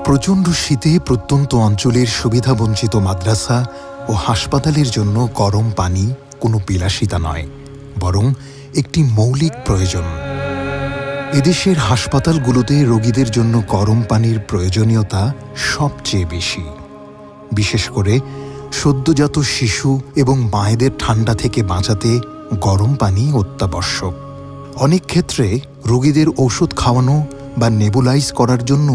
প্রচণ্ড শীতে প্রত্যন্ত অঞ্চলের সুবিধাবঞ্চিত মাদ্রাসা ও হাসপাতালের জন্য গরম পানি কোনো বিলাসিতা নয়, বরং একটি মৌলিক প্রয়োজন। এদেশের হাসপাতালগুলোতে রোগীদের জন্য গরম পানির প্রয়োজনীয়তা সবচেয়ে বেশি। বিশেষ করে সদ্যজাত শিশু এবং মায়েদের ঠান্ডা থেকে বাঁচাতে গরম পানি অত্যাবশ্যক। অনেক ক্ষেত্রে রোগীদের ঔষধ খাওয়ানো বা নেবুলাইজ করার জন্য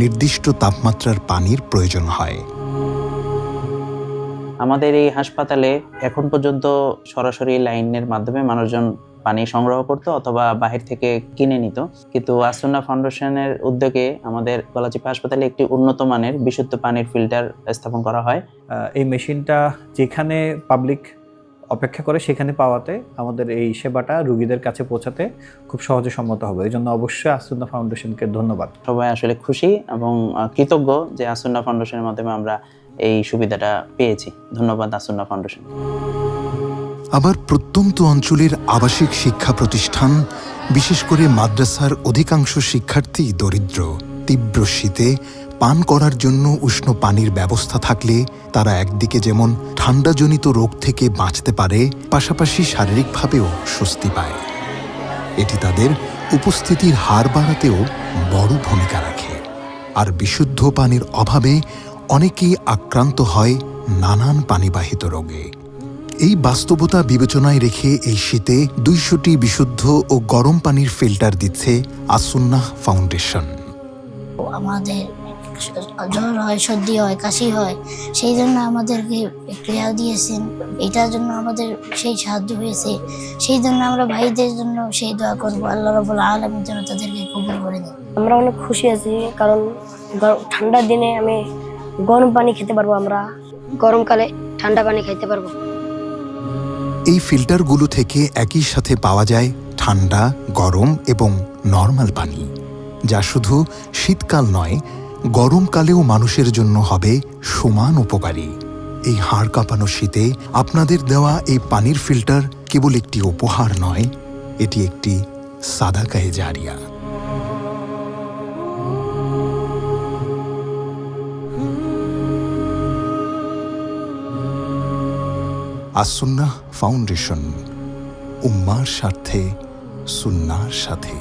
নির্দিষ্ট তাপমাত্রার পানির প্রয়োজন হয়। আমাদের এই হাসপাতালে এখন পর্যন্ত সরাসরি লাইনের মাধ্যমে মানুষজন পানি সংগ্রহ করতো অথবা বাহির থেকে কিনে নিত, কিন্তু আসুন্নাহ ফাউন্ডেশনের উদ্যোগে আমাদের গলাচিপা হাসপাতালে একটি উন্নত মানের বিশুদ্ধ পানির ফিল্টার স্থাপন করা হয়। এই মেশিনটা যেখানে পাবলিক অপেক্ষা করে সেখানে পাওয়াতে আমাদের এই সেবাটা রোগীদের কাছে পৌঁছাতে খুব সহজে সম্মত হবে। এই জন্য অবশ্যই আসুন্নাহ ফাউন্ডেশনকে ধন্যবাদ। সবাই আসলে খুশি এবং কৃতজ্ঞ যে আসুন্নাহ ফাউন্ডেশনের মাধ্যমে আমরা এই সুবিধাটা পেয়েছি। ধন্যবাদ আসুন্নাহ ফাউন্ডেশন। আবার প্রত্যন্ত অঞ্চলের আবাসিক শিক্ষা প্রতিষ্ঠান, বিশেষ করে মাদ্রাসার অধিকাংশ শিক্ষার্থী দরিদ্র। তীব্র শীতে পান করার জন্য উষ্ণ পানির ব্যবস্থা থাকলে তারা একদিকে যেমন ঠান্ডাজনিত রোগ থেকে বাঁচতে পারে, পাশাপাশি শারীরিকভাবেও স্বস্তি পায়। এটি তাদের উপস্থিতির হার বাড়াতেও বড় ভূমিকা রাখে। আর বিশুদ্ধ পানির অভাবে অনেকেই আক্রান্ত হয় নানান পানিবাহিত রোগে। এই বাস্তবতা বিবেচনায় রেখে এই শীতে 200টি বিশুদ্ধ ও গরম পানির ফিল্টার দিচ্ছে আসুন্নাহ ফাউন্ডেশন। আমাদের জ্বর হয়, সর্দি হয়, কাশি হয়, সেই জন্য আমাদেরকে ক্রিয়া দিয়েছেন। এটার জন্য আমাদের সেই সাহায্য হয়েছে, সেই জন্য আমরা ভাইদের জন্য সেই দোয়া করবো, আল্লাহ রাব্বুল আলামিন যেন তাদেরকে কবুল করে দেন। আমরা অনেক খুশি আছি, কারণ ঠান্ডার দিনে আমি গরম পানি খেতে পারবো, আমরা গরমকালে ঠান্ডা পানি খাইতে পারবো। এই ফিল্টারগুলো থেকে একই সাথে পাওয়া যায় ঠান্ডা, গরম এবং নর্মাল পানি, যা শুধু শীতকাল নয়, গরমকালেও মানুষের জন্য হবে সমান উপকারী। এই হাড় কাঁপানো শীতে আপনাদের দেওয়া এই পানির ফিল্টার কেবল একটি উপহার নয়, এটি একটি সাদাকায়ে জারিয়া। আসুন্নাহ ফাউন্ডেশন, উম্মার স্বার্থে, সুন্নাহর সাথে।